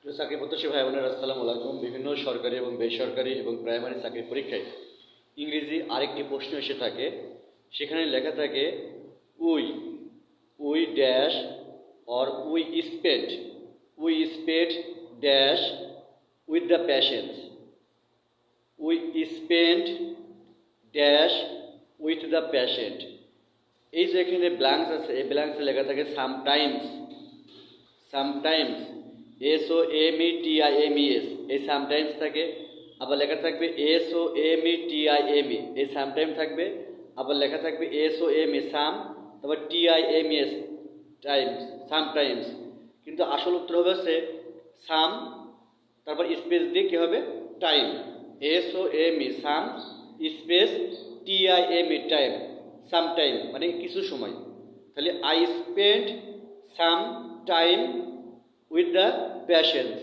প্রিয় চাকরি প্রত্যাশী ভাই বোনেরা, আসসালামু আলাইকুম। বিভিন্ন সরকারি এবং বেসরকারি এবং প্রাইমারি চাকরির পরীক্ষায় ইংরেজি আরেকটি প্রশ্ন এসে থাকে। সেখানে লেখা থাকে we we dash or we spend dash with the patience. We spend dash with the patient. এই যে এখানে ব্ল্যাঙ্কস আছে, এই ব্ল্যাঙ্কসে লেখা থাকে সামটাইমস SOMETIMES, এই সামটাইমস থাকে। আবার লেখা থাকবে SOMETIME, এই সামটাইম থাকবে। আবার লেখা থাকবে SOME সাম, তারপর TIMES টাইমস, সামটাইমস। কিন্তু আসল উত্তর হবে হচ্ছে সাম, তারপর স্পেস দিয়ে কী হবে টাইম। SOME সাম স্পেস TIME টাইম, সামটাইম মানে কিছু সময়। তাহলে I spend some time with the patience.